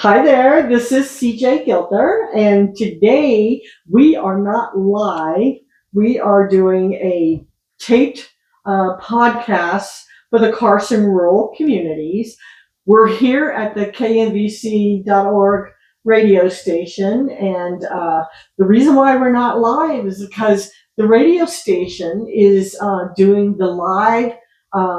Hi there, this is CJ Gilder, and today we are not live. We are doing a taped podcast for the Carson rural communities. We're here at the knvc.org radio station, and the reason why we're not live is because the radio station is doing the live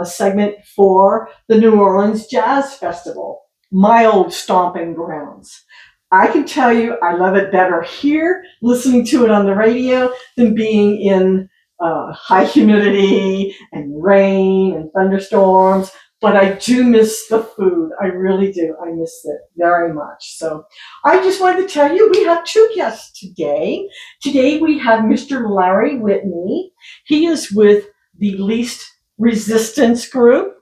segment for the New Orleans Jazz Festival, my old stomping grounds. I can tell you I love it better here, listening to it on the radio, than being in high humidity and rain and thunderstorms. But I do miss the food. I really do. I miss it very much. So I just wanted to tell you we have two guests today. Today we have Mr. Larry Whitney. He is with the Least Resistance Group.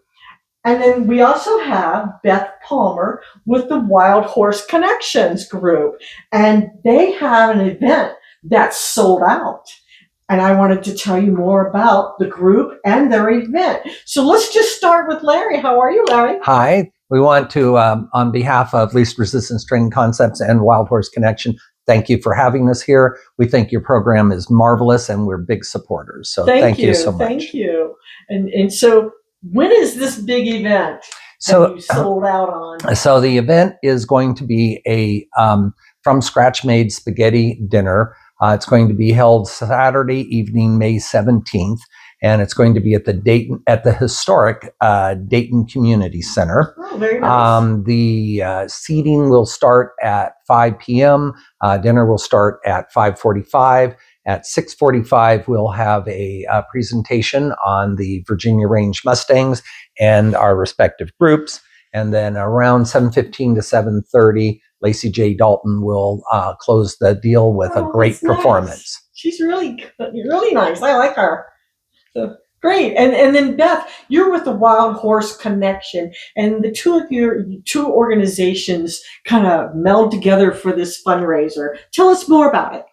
And then we also have Beth Palmer with the Wild Horse Connections group. And they have an event that's sold out. And I wanted to tell you more about the group and their event. So let's just start with Larry. How are you, Larry? Hi. We want to, on behalf of Least Resistance Training Concepts and Wild Horse Connection, thank you for having us here. We think your program is marvelous and we're big supporters. So thank you so much. Thank you. And so when is this big event that you sold out on? So the event is going to be a from scratch made spaghetti dinner. It's going to be held Saturday evening, May 17th, and it's going to be at the historic Dayton Community Center. Oh, very nice. The seating will start at 5 p.m. Dinner will start at 5:45. At 6:45, we'll have a presentation on the Virginia Range Mustangs and our respective groups. And then around 7:15 to 7:30, Lacey J. Dalton will close the deal with a great performance. Nice. She's really nice. I like her. So great. And then Beth, you're with the Wild Horse Connection, and the two organizations kind of meld together for this fundraiser. Tell us more about it.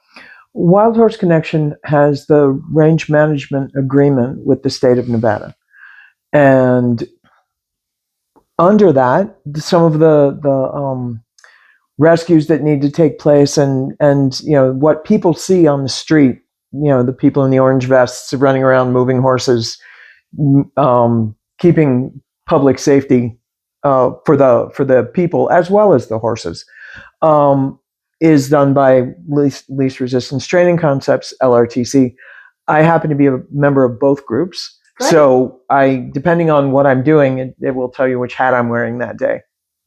Wild Horse Connection has the range management agreement with the state of Nevada. And under that, some of the rescues that need to take place and what people see on the street, the people in the orange vests running around moving horses, keeping public safety for the people as well as the horses, is done by Least Resistance Training Concepts, LRTC. I happen to be a member of both groups. Great. So depending on what I'm doing, it will tell you which hat I'm wearing that day.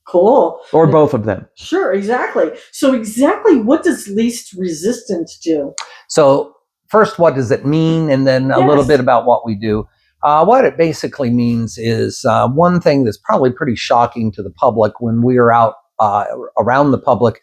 Cool. Or both of them. Sure, exactly. So exactly what does Least Resistance do? So first, what does it mean? And then a little bit about what we do. What it basically means is one thing that's probably pretty shocking to the public when we are out around the public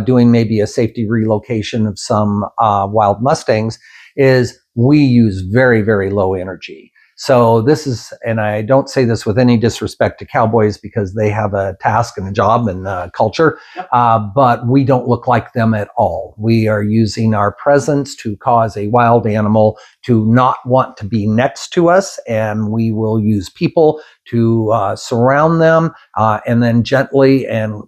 doing maybe a safety relocation of some wild Mustangs is we use very, very low energy. So this is, and I don't say this with any disrespect to cowboys because they have a task and a job and culture, but we don't look like them at all. We are using our presence to cause a wild animal to not want to be next to us, and we will use people to surround them and then gently and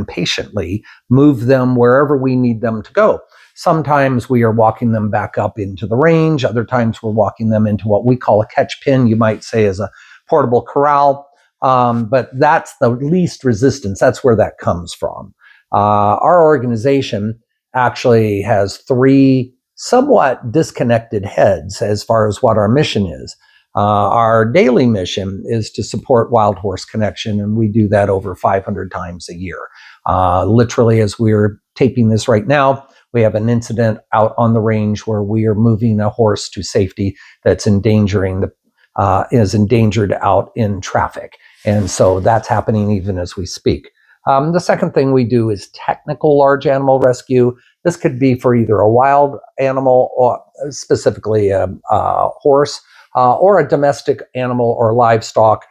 patiently move them wherever we need them to go. Sometimes we are walking them back up into the range. Other times we're walking them into what we call a catch pen. You might say as a portable corral, but that's the least resistance. That's where that comes from. Our organization actually has three somewhat disconnected heads as far as what our mission is. Our daily mission is to support Wild Horse Connection, and we do that over 500 times a year. Literally, as we're taping this right now, we have an incident out on the range where we are moving a horse to safety that's is endangered out in traffic. And so that's happening even as we speak. The second thing we do is technical large animal rescue. This could be for either a wild animal or specifically a horse or a domestic animal or livestock,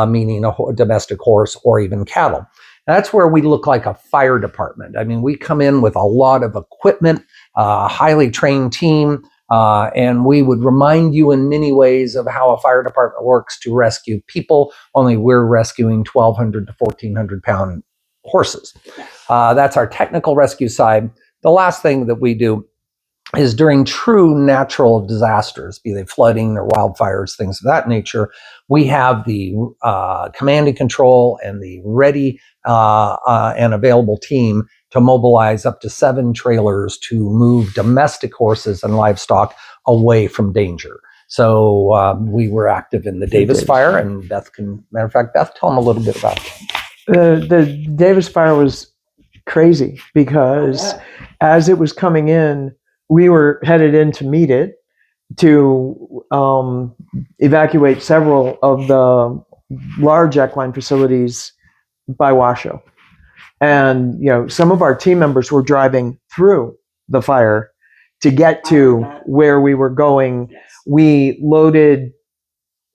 meaning a domestic horse or even cattle. That's where we look like a fire department. I mean, we come in with a lot of equipment, highly trained team, and we would remind you in many ways of how a fire department works to rescue people, only we're rescuing 1,200 to 1,400 pound horses. That's our technical rescue side. The last thing that we do is during true natural disasters, be they flooding or wildfires, things of that nature, we have the command and control and the ready and available team to mobilize up to 7 trailers to move domestic horses and livestock away from danger. So we were active in the Davis fire, and Beth matter of fact, Beth, tell them a little bit about that. The Davis fire was crazy because as it was coming in, we were headed in to meet it, to evacuate several of the large equine facilities by Washoe. And, some of our team members were driving through the fire to get to where we were going. Yes. We loaded,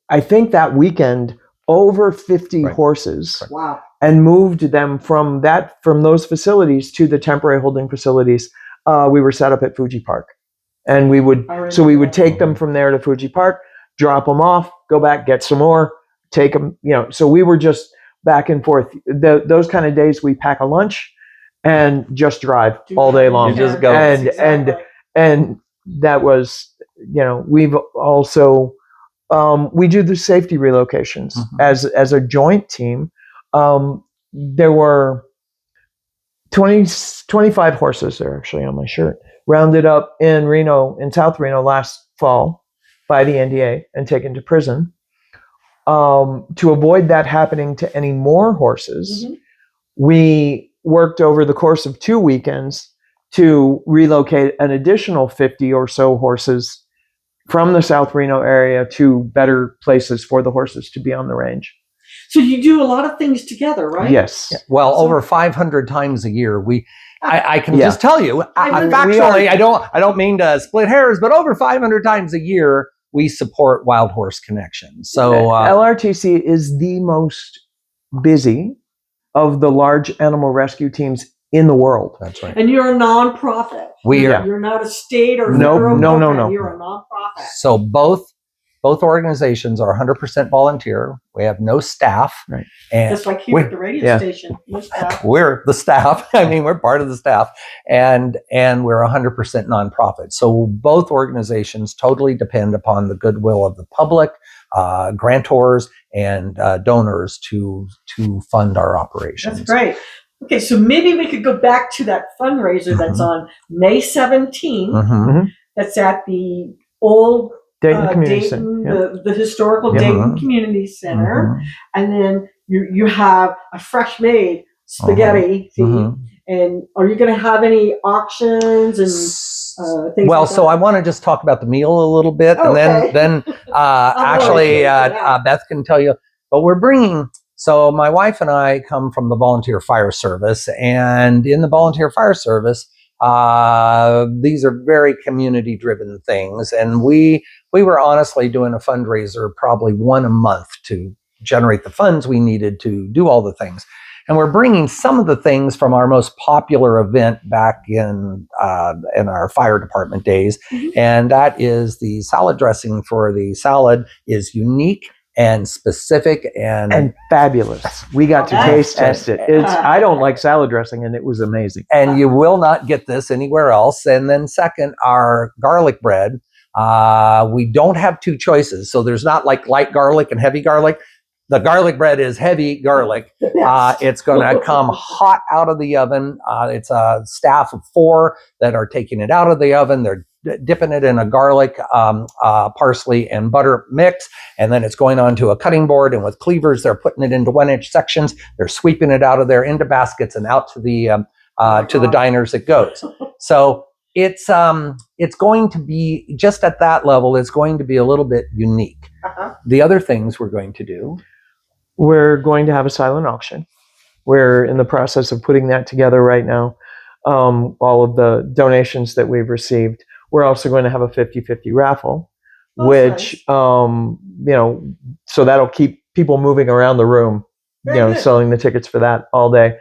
I think that weekend, over 50 horses. Wow. And moved them from those facilities to the temporary holding facilities. We were set up at Fuji Park, and we would take them from there to Fuji Park, drop them off, go back, get some more, take them. So we were just back and forth. Those kind of days, we pack a lunch and just drive all day long. You just go. And that was, we've also we do the safety relocations as a joint team. There were 25 horses, they're actually on my shirt, rounded up in South Reno last fall by the NDA and taken to prison. To avoid that happening to any more horses, we worked over the course of 2 weekends to relocate an additional 50 or so horses from the South Reno area to better places for the horses to be on the range. So you do a lot of things together, right? Yes. Well, over 500 times a year, I can just tell you, factually, I don't mean to split hairs, but over 500 times a year, we support Wild Horse Connection. So LRTC is the most busy of the large animal rescue teams in the world. That's right. And you're a nonprofit. You're not a state or federal program. No. You're a nonprofit. So both organizations are 100% volunteer. We have no staff. Right. And just like here at the radio station. No staff. We're the staff. I mean, we're part of the staff. And we're 100% nonprofit. So both organizations totally depend upon the goodwill of the public, grantors, and donors to fund our operations. That's great. Okay, so maybe we could go back to that fundraiser that's on May 17th. That's at the old Dayton Community Center. The historical Dayton Community Center. And then you have a fresh made spaghetti feed. And are you going to have any auctions and things like that? So I want to just talk about the meal a little bit. Okay. And then actually Beth can tell you. But we're bringing... So my wife and I come from the volunteer fire service, and in the volunteer fire service, these are very community-driven things. And we were honestly doing a fundraiser probably one a month to generate the funds we needed to do all the things. And we're bringing some of the things from our most popular event back in our fire department days, and that is the salad dressing for the salad is unique and specific and fabulous. We got to taste test it. I don't like salad dressing, and it was amazing. And you will not get this anywhere else. And then second, our garlic bread. We don't have two choices. So there's not like light garlic and heavy garlic. The garlic bread is heavy garlic. It's going to come hot out of the oven. It's a staff of 4 that are taking it out of the oven. They're dipping it in a garlic, parsley, and butter mix, and then it's going onto a cutting board. And with cleavers, they're putting it into 1-inch sections. They're sweeping it out of there into baskets and out to the diners it goes. So it's going to be just at that level. It's going to be a little bit unique. The other things we're going to do. We're going to have a silent auction. We're in the process of putting that together right now. All of the donations that we've received. We're also going to have a 50-50 raffle, which, nice. So that'll keep people moving around the room, selling the tickets for that all day.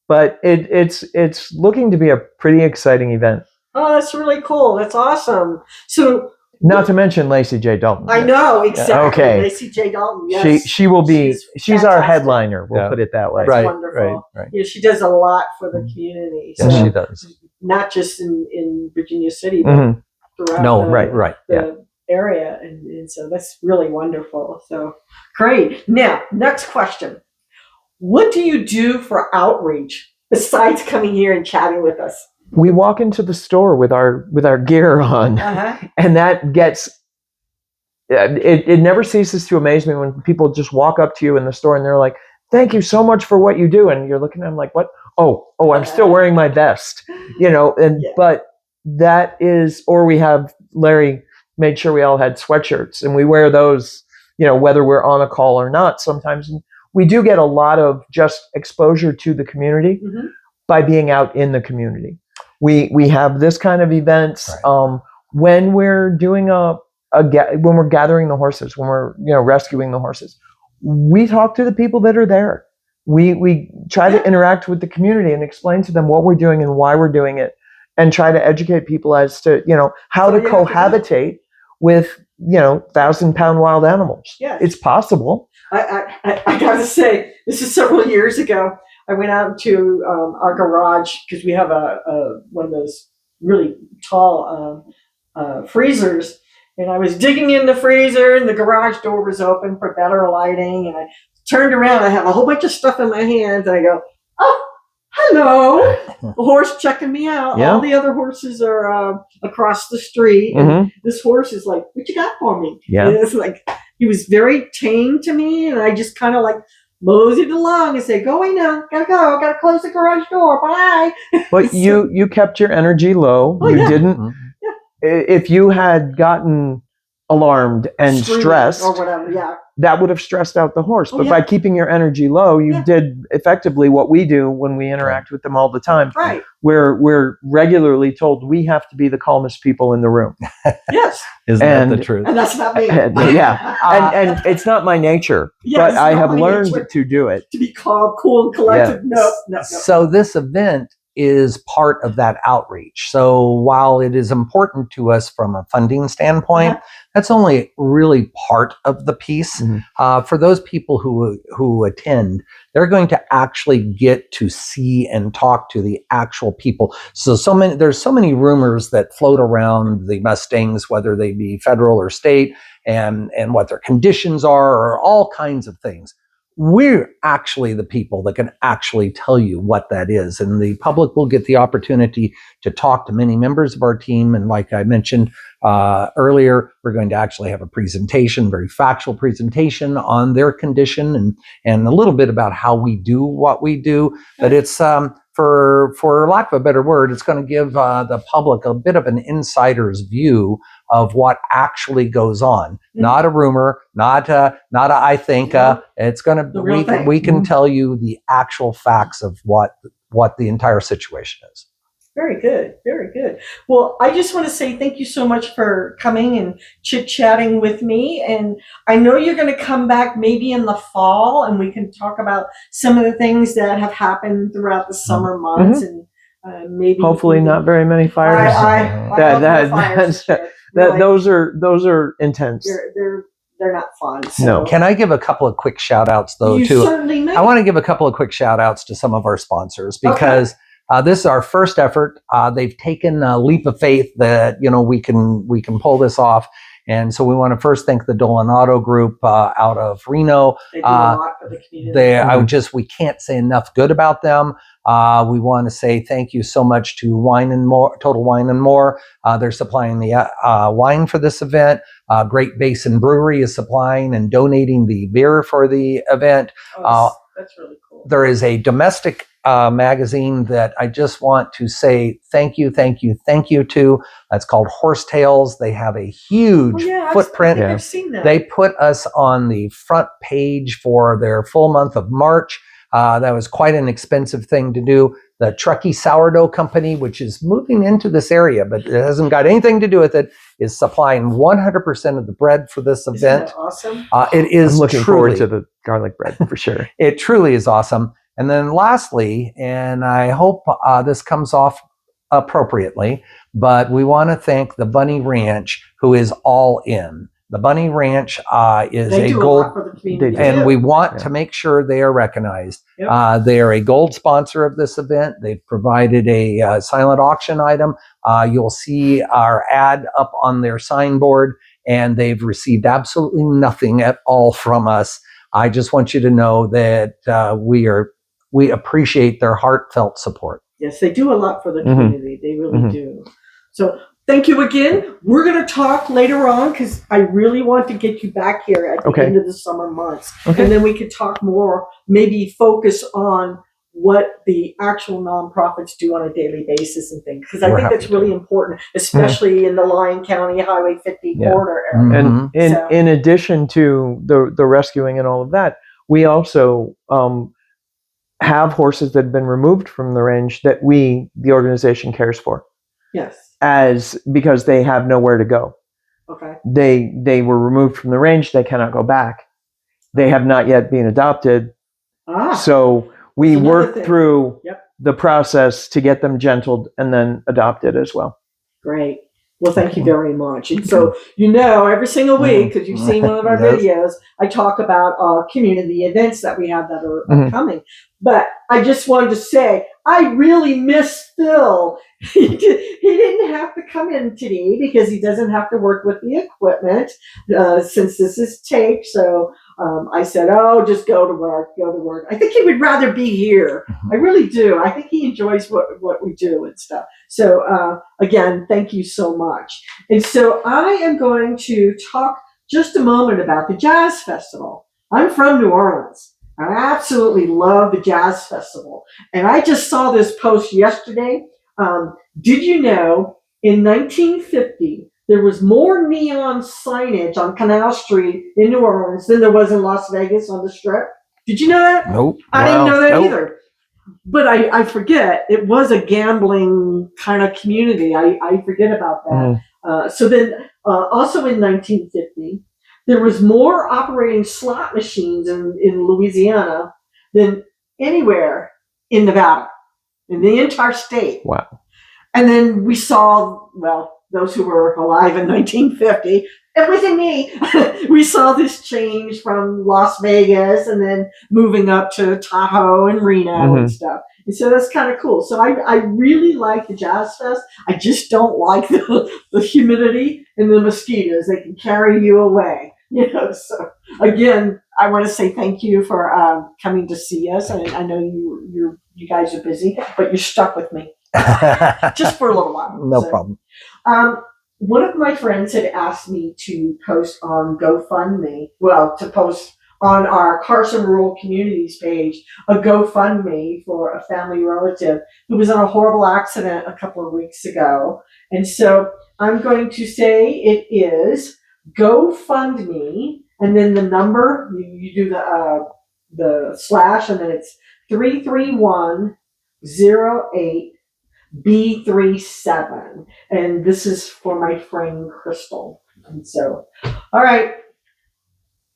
But it's looking to be a pretty exciting event. Oh, that's really cool. That's awesome. So Not to mention Lacey J. Dalton. I know, exactly. Okay. Lacey J. Dalton, yes. She will be, she's our fantastic. headliner, we'll put it that way. That's wonderful. Right. You know, she does a lot for the community. Yes, So she does. not just in Virginia City, but Mhm. throughout No, the, right. the area. And so that's really wonderful. So great. Now, next question. What do you do for outreach besides coming here and chatting with us? We walk into the store with our gear on, and that gets, it never ceases to amaze me when people just walk up to you in the store and they're like, thank you so much for what you do. And you're looking at them like, what? Oh, I'm still wearing my vest, but that is, or we have Larry made sure we all had sweatshirts and we wear those, whether we're on a call or not sometimes. And we do get a lot of just exposure to the community by being out in the community. We have this kind of events when we're doing when we're gathering the horses, when we're rescuing the horses. We talk to the people that are there. We try to interact with the community and explain to them what we're doing and why we're doing it, and try to educate people as to how to cohabitate with 1,000-pound wild animals. Yes. It's possible. I got to say, this is several years ago. I went out to our garage because we have one of those really tall freezers, and I was digging in the freezer, and the garage door was open for better lighting, and I turned around. I have a whole bunch of stuff in my hands, and I go, "Oh, hello!" The horse checking me out. Yeah. All the other horses are across the street, and this horse is like, "What you got for me?" Yeah. And it's like he was very tame to me, and I just kind of like moseyed along and say, "Go away now, gotta close the garage door, bye." But you kept your energy low. You didn't. If you had gotten alarmed and stressed or whatever, that would have stressed out the horse. But yeah. by keeping your energy low, you did effectively what we do when we interact with them all the time. Right. We're regularly told we have to be the calmest people in the room. Yes. Isn't that the truth? And that's not me. And it's not my nature, Yes, but I not have my learned nature. to do it. To be calm, cool, and collected. Yeah. No. So this event is part of that outreach. So while it is important to us from a funding standpoint, that's only really part of the piece. For those people who attend, they're going to actually get to see and talk to the actual people. So there's so many rumors that float around the Mustangs, whether they be federal or state, and what their conditions are, or all kinds of things. We're actually the people that can actually tell you what that is. And the public will get the opportunity to talk to many members of our team. And like I mentioned earlier, we're going to actually have a presentation, very factual presentation on their condition and a little bit about how we do what we do. But it's, for lack of a better word, it's going to give the public a bit of an insider's view of what actually goes on. Not a rumor, not a I think. It's going to we can tell you the actual facts of what the entire situation is. Very good. Very good. Well, I just want to say thank you so much for coming and chit-chatting with me. And I know you're going to come back maybe in the fall, and we can talk about some of the things that have happened throughout the summer months, and maybe hopefully not very many fires. Those are intense. They're not fun. So. No. Can I give a couple of quick shout outs though You too? certainly may. I want to give a couple of quick shout outs to some of our sponsors because this is our first effort. They've taken a leap of faith that we can pull this off. And so we want to first thank the Dolan Auto Group out of Reno. They do a lot for the community. We can't say enough good about them. We want to say thank you so much to Total Wine and More. They're supplying the wine for this event. Great Basin Brewery is supplying and donating the beer for the event. That's really cool. There is a domestic magazine that I just want to say thank you to. That's called Horsetails. They have a huge footprint. I've seen that. They put us on the front page for their full month of March. That was quite an expensive thing to do. The Truckee Sourdough Company, which is moving into this area, but it hasn't got anything to do with it, is supplying 100% of the bread for this event. Isn't that awesome? It is I'm looking forward to the garlic bread for sure. It truly is awesome. And then lastly, and I hope this comes off appropriately, but we want to thank the Bunny Ranch, who is all in. The Bunny Ranch is They a do gold, a lot for the community. and too. we want to make sure they are recognized. Yep. They are a gold sponsor of this event. They've provided a silent auction item. You'll see our ad up on their signboard, and they've received absolutely nothing at all from us. I just want you to know that we appreciate their heartfelt support. Yes, they do a lot for the community. They really do. So thank you again. We're going to talk later on because I really want to get you back here at the end of the summer months. Okay. And then we could talk more, maybe focus on what the actual nonprofits do on a daily basis and things. Because I think that's really important, especially in the Lyon County Highway 50 corridor area. And in addition to the rescuing and all of that, we also have horses that have been removed from the range that the organization cares for. Yes. Because they have nowhere to go. Okay. They were removed from the range. They cannot go back. They have not yet been adopted. So we work through the process to get them gentled and then adopted as well. Great. Well, thank you very much. And so, every single week, because you've seen one of our videos, I talk about our community events that we have that are coming. But I just wanted to say, I really miss Phil. He didn't have to come in today because he doesn't have to work with the equipment since this is taped. So I said, just go to work. I think he would rather be here. I really do. I think he enjoys what we do and stuff. So again, thank you so much. And so I am going to talk just a moment about the Jazz Festival. I'm from New Orleans. I absolutely love the Jazz Festival. And I just saw this post yesterday. Did you know in 1950, there was more neon signage on Canal Street in New Orleans than there was in Las Vegas on the Strip? Did you know that? Nope. I didn't know that either. But I forget. It was a gambling kind of community. I forget about that. So then also in 1950, there was more operating slot machines in Louisiana than anywhere in Nevada, in the entire state. Wow. And then we saw, those who were alive in 1950, and within me, we saw this change from Las Vegas and then moving up to Tahoe and Reno and stuff. And so that's kind of cool. So I really like the Jazz Fest. I just don't like the humidity and the mosquitoes. They can carry you away. So again, I want to say thank you for coming to see us. I know you guys are busy, but you're stuck with me just for a little while. No problem. One of my friends had asked me to post on GoFundMe, to post on our Carson Rural Communities page, a GoFundMe for a family relative who was in a horrible accident a couple of weeks ago. And so I'm going to say it is GoFundMe, and then the number, you do the slash, and then it's 33108B37. And this is for my friend Crystal. And so, all right.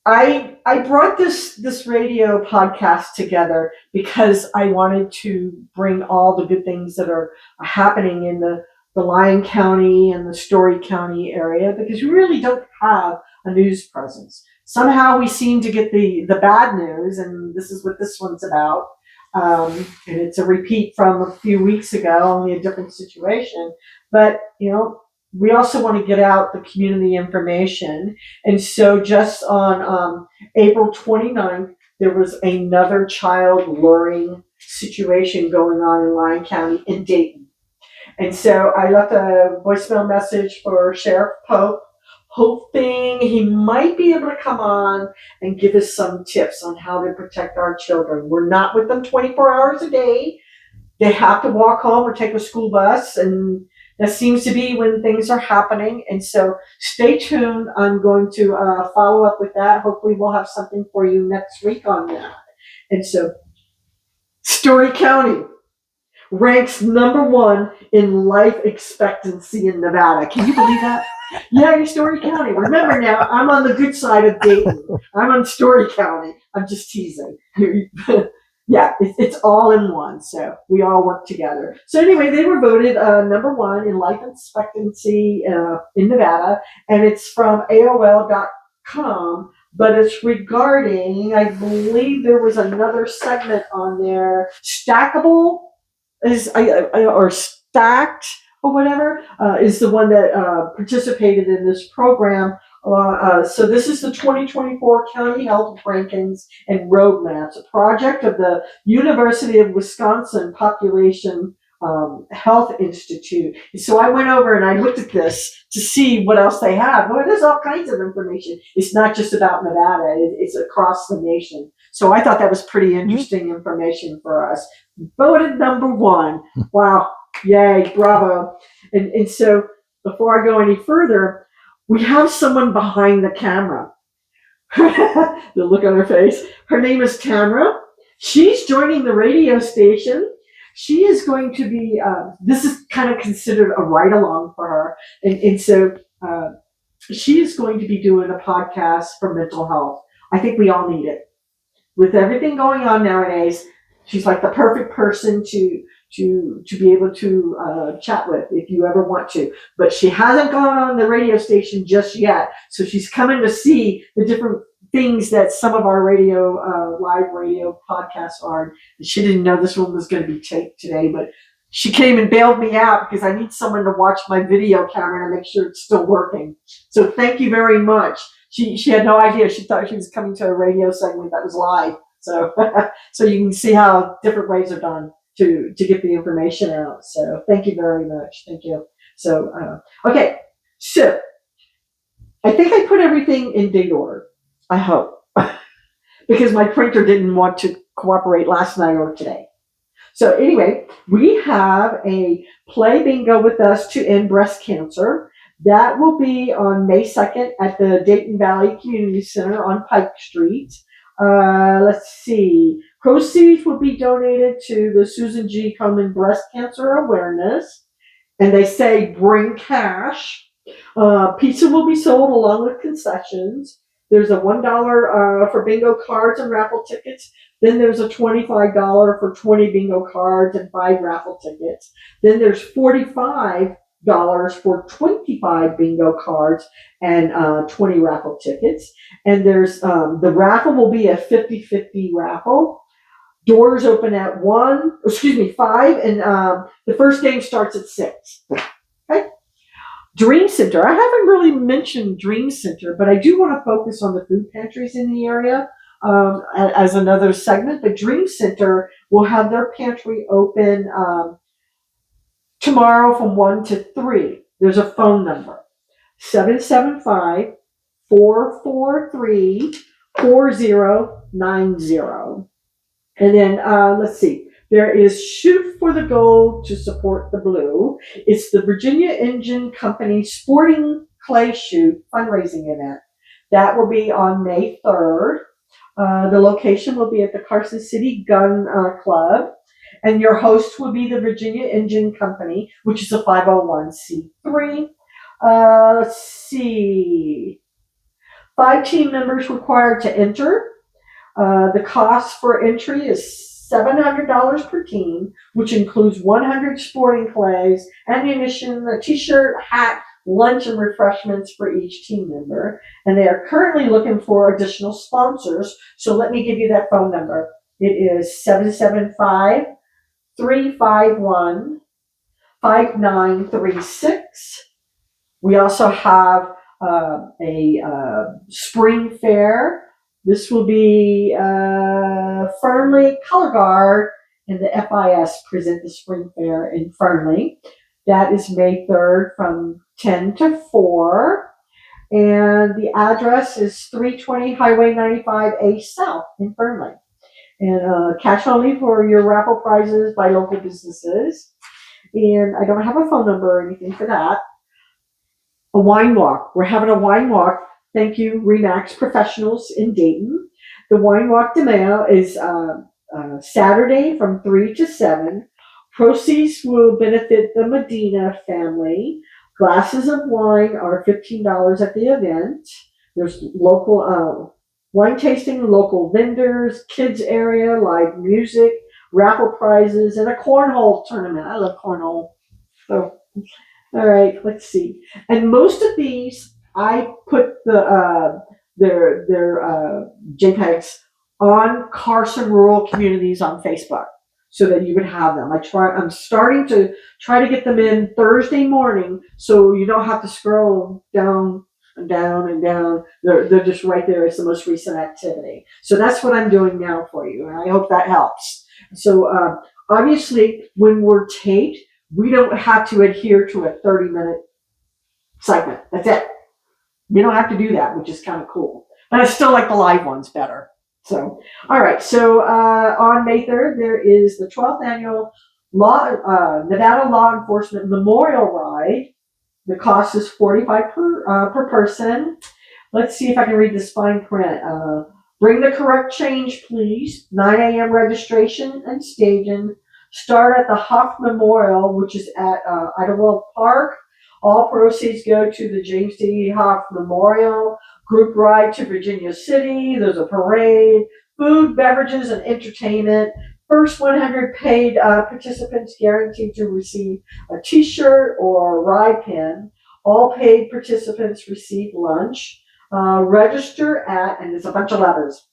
I brought this radio podcast together because I wanted to bring all the good things that are happening in the Lyon County and the Story County area, because we really don't have a news presence. Somehow we seem to get the bad news, and this is what this one's about. And it's a repeat from a few weeks ago, only a different situation. But, we also want to get out the community information. And so just on April 29th, there was another child luring situation going on in Lyon County in Dayton. And so I left a voicemail message for Sheriff Pope, hoping he might be able to come on and give us some tips on how to protect our children. We're not with them 24 hours a day. They have to walk home or take a school bus, and that seems to be when things are happening. And so stay tuned. I'm going to follow up with that. Hopefully we'll have something for you next week on that. And so Story County ranks #1 in life expectancy in Nevada. Can you believe that? Yeah, you're Story County. Remember now, I'm on the good side of Dayton. I'm on Story County. I'm just teasing. Yeah, it's all in one. So we all work together. So anyway, they were voted number one in life expectancy in Nevada, and it's from AOL.com. But it's regarding, I believe there was another segment on there, stackable or stacked or whatever is the one that participated in this program. So this is the 2024 County Health Rankings and Roadmaps, a project of the University of Wisconsin Population Health Institute. So I went over and I looked at this to see what else they have. Well, there's all kinds of information. It's not just about Nevada, it's across the nation. So I thought that was pretty interesting information for us. Voted number one. Wow. Yay. Bravo. And so before I go any further, we have someone behind the camera. The look on her face. Her name is Tamara. She's joining the radio station. She is going to be, this is kind of considered a ride along for her. And so she is going to be doing a podcast for mental health. I think we all need it. With everything going on nowadays, she's like the perfect person to be able to chat with if you ever want to. But she hasn't gone on the radio station just yet, so she's coming to see the different things that some of our live radio podcasts are. She didn't know this one was going to be taped today, but she came and bailed me out because I need someone to watch my video camera to make sure it's still working. So thank you very much. She had no idea. She thought she was coming to a radio segment that was live. So so you can see how different ways are done to get the information out. So thank you very much. Thank you. So okay. So I think I put everything in date order. I hope. Because my printer didn't want to cooperate last night or today. So anyway, we have a play bingo with us to end breast cancer. That will be on May 2nd at the Dayton Valley Community Center on Pike Street. Let's see. Proceeds will be donated to the Susan G. Komen Breast Cancer Awareness. And they say bring cash. Pizza will be sold along with concessions. There's a $1 for bingo cards and raffle tickets. Then there's a $25 for 20 bingo cards and 5 raffle tickets. Then there's $45 for 25 bingo cards and 20 raffle tickets. And there's the raffle will be a 50-50 raffle. Doors open at 5, and the first game starts at 6. Okay. Dream Center. I haven't really mentioned Dream Center, but I do want to focus on the food pantries in the area as another segment. But Dream Center will have their pantry open tomorrow from 1 to 3. There's a phone number, 775-443-4090. And then let's see. There is Shoot for the Gold to Support the Blue. It's the Virginia Engine Company Sporting Clay Shoot fundraising event. That will be on May 3rd. The location will be at the Carson City Gun Club. And your host will be the Virginia Engine Company, which is a 501c3. Let's see. 5 team members required to enter. The cost for entry is $700 per team, which includes 100 sporting clays, ammunition, a t-shirt, hat, lunch, and refreshments for each team member. And they are currently looking for additional sponsors. So let me give you that phone number. It is 775-351-5936. We also have a spring fair. This will be Fernley Color Guard and the FIS present the spring fair in Fernley. That is May 3rd from 10 to 4. And the address is 320 Highway 95A South in Fernley. And cash only for your raffle prizes by local businesses. And I don't have a phone number or anything for that. A wine walk. We're having a wine walk. Thank you, Remax Professionals in Dayton. The Wine Walk de Mayo is Saturday from 3 to 7. Proceeds will benefit the Medina family. Glasses of wine are $15 at the event. There's local wine tasting, local vendors, kids area, live music, raffle prizes, and a cornhole tournament. I love cornhole. So, all right, let's see. And most of these, I put their JPEGs on Carson Rural Communities on Facebook so that you would have them. I'm starting to try to get them in Thursday morning so you don't have to scroll down and down and down. They're just right there as the most recent activity. So that's what I'm doing now for you, and I hope that helps. So obviously, when we're taped, we don't have to adhere to a 30-minute segment. That's it. We don't have to do that, which is kind of cool. But I still like the live ones better. So, all right. So on May 3rd, there is the 12th annual Nevada Law Enforcement Memorial Ride. The cost is $45 per person. Let's see if I can read this fine print. Bring the correct change, please. 9 a.m. registration and staging. Start at the Huff Memorial, which is at Idlewild Park. All proceeds go to the James D. Huff Memorial. Group ride to Virginia City. There's a parade, food, beverages, and entertainment. First 100 paid participants guaranteed to receive a t-shirt or a ride pin. All paid participants receive lunch. Register at, and there's a bunch of letters,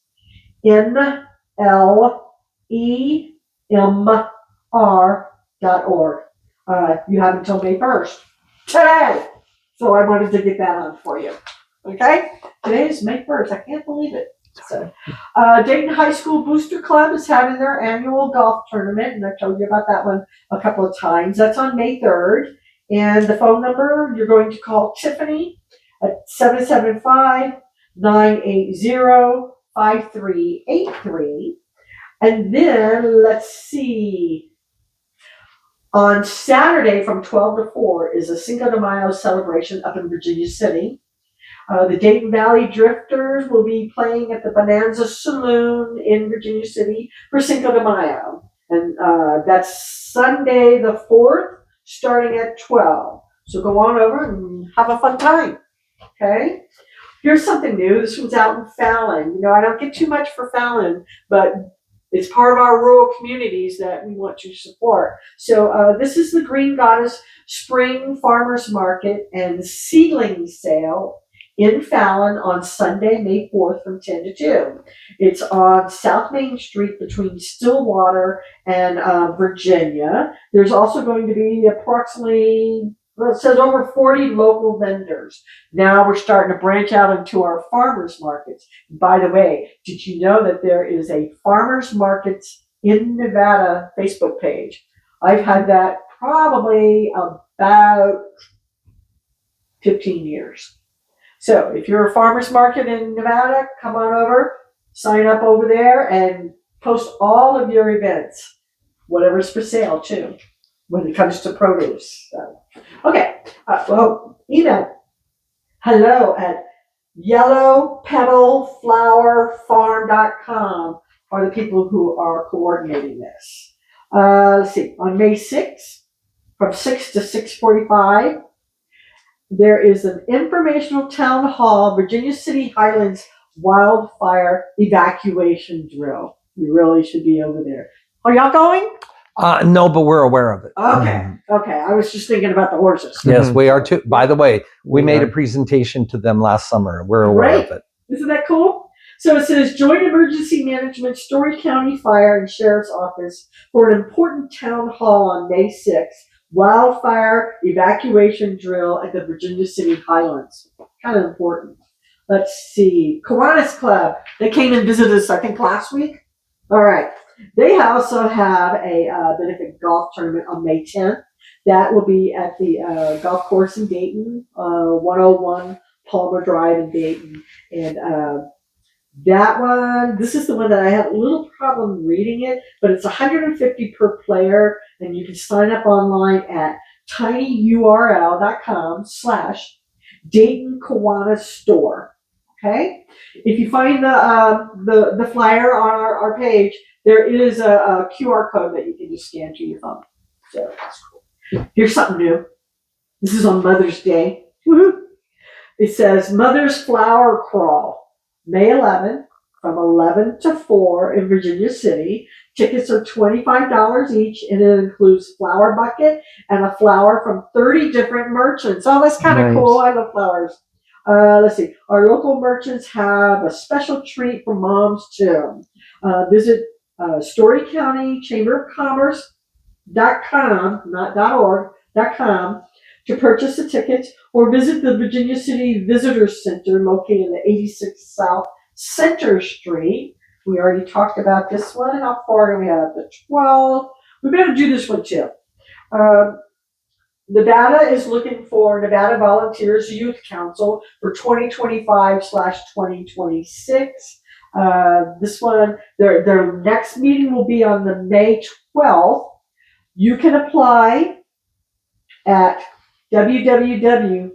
NLEMR.org. You have until May 1st. Today! So I wanted to get that on for you. Okay? Today is May 1st. I can't believe it. So, Dayton High School Booster Club is having their annual golf tournament, and I've told you about that one a couple of times. That's on May 3rd. And the phone number, you're going to call Tiffany at 775-980-5383. And then, let's see, on Saturday from 12 to 4 is a Cinco de Mayo celebration up in Virginia City. The Dayton Valley Drifters will be playing at the Bonanza Saloon in Virginia City for Cinco de Mayo. And that's Sunday the 4th, starting at 12. So go on over and have a fun time. Okay? Here's something new. This one's out in Fallon. You know, I don't get too much for Fallon, but it's part of our rural communities that we want to support. So this is the Green Goddess Spring Farmers Market and Seedling Sale in Fallon on Sunday, May 4th from 10 to 2. It's on South Main Street between Stillwater and Virginia. There's also going to be approximately, well, it says over 40 local vendors. Now we're starting to branch out into our farmers markets. By the way, did you know that there is a farmers markets in Nevada Facebook page? I've had that probably about 15 years. So if you're a farmer's market in Nevada, come on over, sign up over there, and post all of your events, whatever's for sale too, when it comes to produce. So, okay, email hello@yellowpetalflowerfarm.com are the people who are coordinating this. Let's see, on May 6th, from 6 to 6:45, there is an informational town hall, Virginia City Highlands wildfire evacuation drill. You really should be over there. Are y'all going? No, but we're aware of it. Okay. I was just thinking about the horses. Yes, we are too. By the way, we made a presentation to them last summer. We're aware of it. Isn't that cool? So it says, Joint Emergency Management, Story County Fire and Sheriff's Office for an important town hall on May 6th. Wildfire evacuation drill at the Virginia City Highlands. Kind of important. Let's see. Kiwanis Club. They came and visited us, I think, last week. All right. They also have a benefit golf tournament on May 10th. That will be at the golf course in Dayton, 101 Palmer Drive in Dayton. And that one, this is the one that I had a little problem reading it, but it's $150 per player, and you can sign up online at tinyurl.com/Dayton Kiwanis Store. Okay? If you find the flyer on our page, there is a QR code that you can just scan to your phone. So that's cool. Here's something new. This is on Mother's Day. Woohoo! It says Mother's Flower Crawl, May 11th from 11 to 4 in Virginia City. Tickets are $25 each, and it includes flower bucket and a flower from 30 different merchants. Oh, that's kind of Nice. cool. I love flowers. Let's see. Our local merchants have a special treat for moms too. Visit Story County Chamber of Commerce.com, not .org, .com, to purchase the tickets, or visit the Virginia City Visitor Center located at 86 South Center Street. We already talked about this one. How far do we have? The 12. We better do this one too. Nevada is looking for Nevada Volunteers Youth Council for 2025/2026. This one, their next meeting will be on the May 12th. You can apply at www.bit.ly,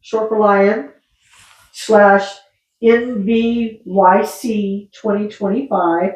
short for lion, /NVYC 2025.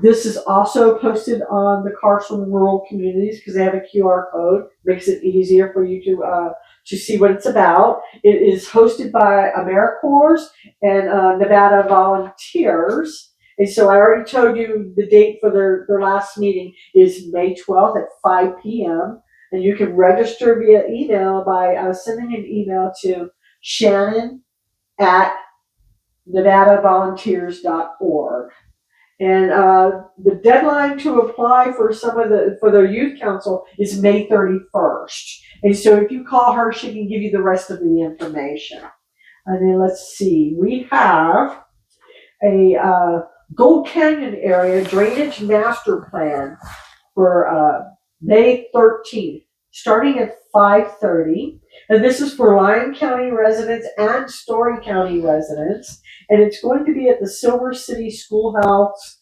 This is also posted on the Carson rural communities because they have a QR code. Makes it easier for you to see what it's about. It is hosted by AmeriCorps and Nevada Volunteers. And so I already told you the date for their last meeting is May 12th at 5 p.m. And you can register via email by sending an email to shannon@nevadavolunteers.org. And the deadline to apply for for their youth council is May 31st. And so if you call her, she can give you the rest of the information. And then let's see, we have a Gold Canyon area drainage master plan for May 13th, starting at 5:30. And this is for Lyon County residents and Story County residents. And it's going to be at the Silver City Schoolhouse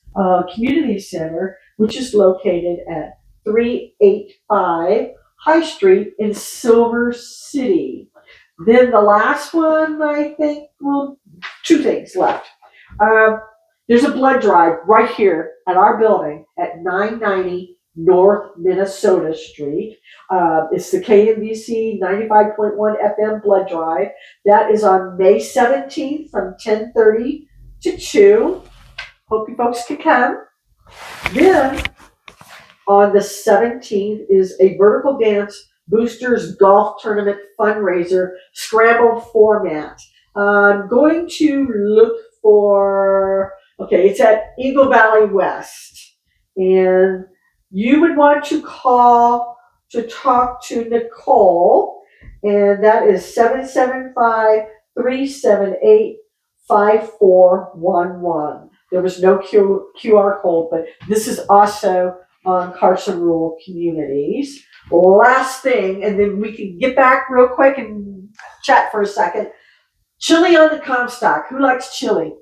Community Center, which is located at 385 High Street in Silver City. Then the last one, I think, well, two things left. There's a blood drive right here at our building at 990 North Minnesota Street. It's the KMBC 95.1 FM blood drive. That is on May 17th from 10:30 to 2. Hope you folks can come. Then on the 17th is a vertical dance boosters golf tournament fundraiser scramble format. I'm going to look for, okay, it's at Eagle Valley West. And you would want to call to talk to Nicole, and that is 775-378-5411. There was no QR code, but this is also on Carson Rural Communities. Last thing, and then we can get back real quick and chat for a second. Chili on the Comstock. Who likes chili?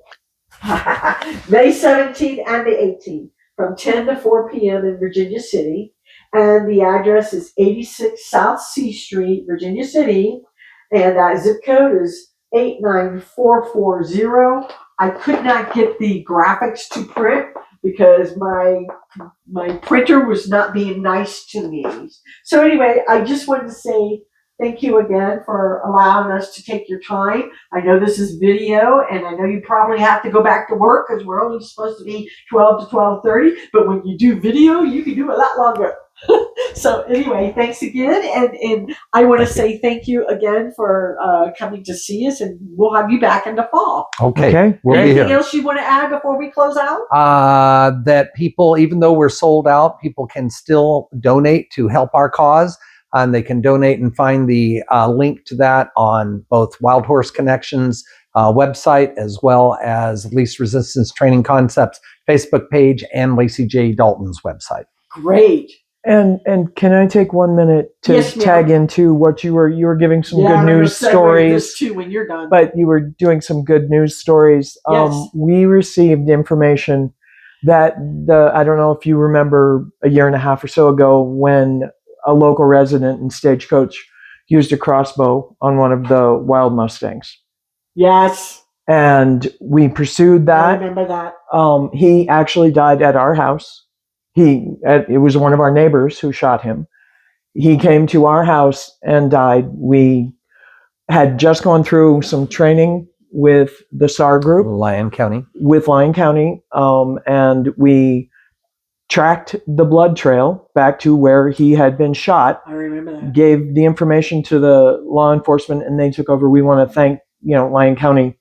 May 17th and the 18th from 10 to 4 p.m. in Virginia City. And the address is 86 South C Street, Virginia City. And that zip code is 89440. I could not get the graphics to print because my printer was not being nice to me. So anyway, I just wanted to say thank you again for allowing us to take your time. I know this is video, and I know you probably have to go back to work because we're only supposed to be 12 to 12:30. But when you do video, you can do a lot longer. So anyway, thanks again, and I want to say thank you again for coming to see us, and we'll have you back in the fall. Okay. We'll be Anything here. else you want to add before we close out? That people, even though we're sold out, people can still donate to help our cause. And they can donate and find the link to that on both Wild Horse Connections website, as well as Least Resistance Training Concepts Facebook page and Lacey J. Dalton's website. Great. And can I take 1 minute to Yes, ma'am. tag into what you were giving some good news stories, too when you're done. but you were doing some good news stories. Yes. We received information that I don't know if you remember a year and a half or so ago when a local resident in Stagecoach used a crossbow on one of the wild Mustangs. Yes. And we pursued I that. remember that. He actually died at our house. It was one of our neighbors who shot him. He came to our house and died. We had just gone through some training with the SAR group, Lyon County. with Lyon County, and we tracked the blood trail back to where he had been shot. I remember that. Gave the information to the law enforcement, and they took over. We want to thank Lyon County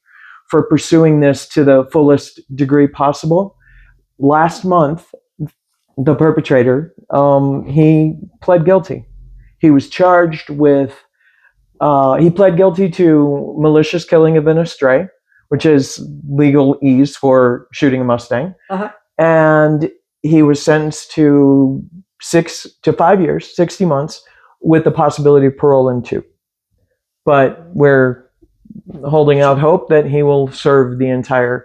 for pursuing this to the fullest degree possible. Last month, the perpetrator, he pled guilty. He was charged with. He pled guilty to malicious killing of an estray, which is legalese for shooting a Mustang, and he was sentenced to 6 to 5 years, 60 months, with the possibility of parole in 2. But we're holding out hope that he will serve the entire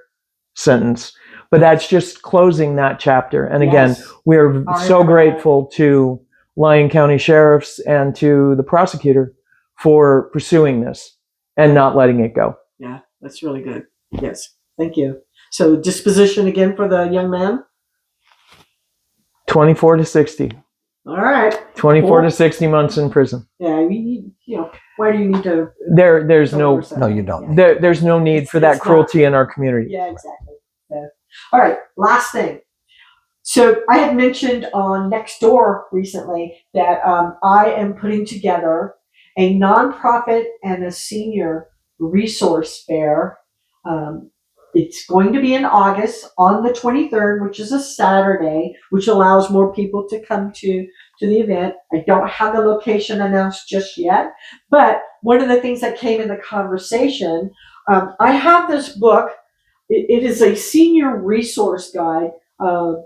sentence. But that's just closing that chapter. And again, we're so grateful to Lyon County Sheriffs and to the prosecutor for pursuing this and not letting it go. Yeah, that's really good. Yes, thank you. So disposition again for the young man? 24 to 60. All right. 24 to 60 months in prison. Yeah, why do you need to? There's no you don't. There's no need for that cruelty in our community. Yeah, exactly. Yeah. All right, last thing. So I had mentioned on Nextdoor recently that I am putting together a nonprofit and a senior resource fair. It's going to be in August on the 23rd, which is a Saturday, which allows more people to come to the event. I don't have the location announced just yet, but one of the things that came in the conversation, I have this book. It is a senior resource guide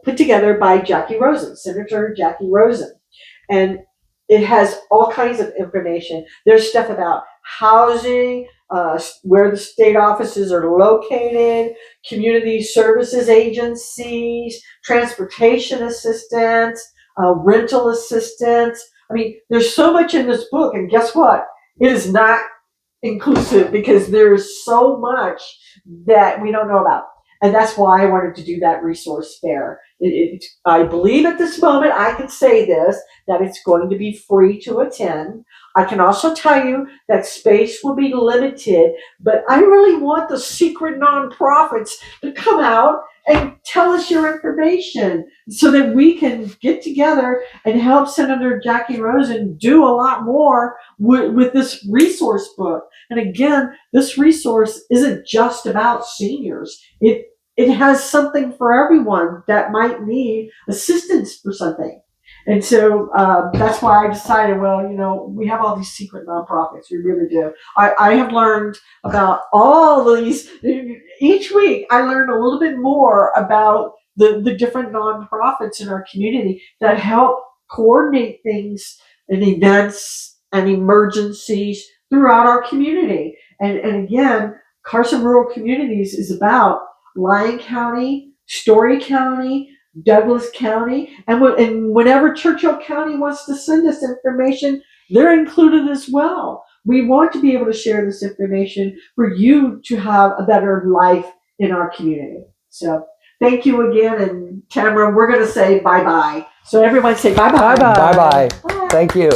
put together by Jackie Rosen, Senator Jackie Rosen. And it has all kinds of information. There's stuff about housing, where the state offices are located, community services agencies, transportation assistance, rental assistance. I mean, there's so much in this book, and guess what? It is not inclusive because there's so much that we don't know about. And that's why I wanted to do that resource fair. I believe at this moment, I can say this, that it's going to be free to attend. I can also tell you that space will be limited, but I really want the secret nonprofits to come out and tell us your information so that we can get together and help Senator Jackie Rosen do a lot more with this resource book. And again, this resource isn't just about seniors. It has something for everyone that might need assistance for something. And so that's why I decided, well, we have all these secret nonprofits. We really do. I have learned about all these. Each week, I learn a little bit more about the different nonprofits in our community that help coordinate things and events and emergencies throughout our community. And again, Carson Rural Communities is about Lyon County, Story County, Douglas County, and whenever Churchill County wants to send us information, they're included as well. We want to be able to share this information for you to have a better life in our community. So thank you again, and Tamara, we're going to say bye-bye. So everyone say bye-bye. Bye-bye. Bye-bye. Thank you.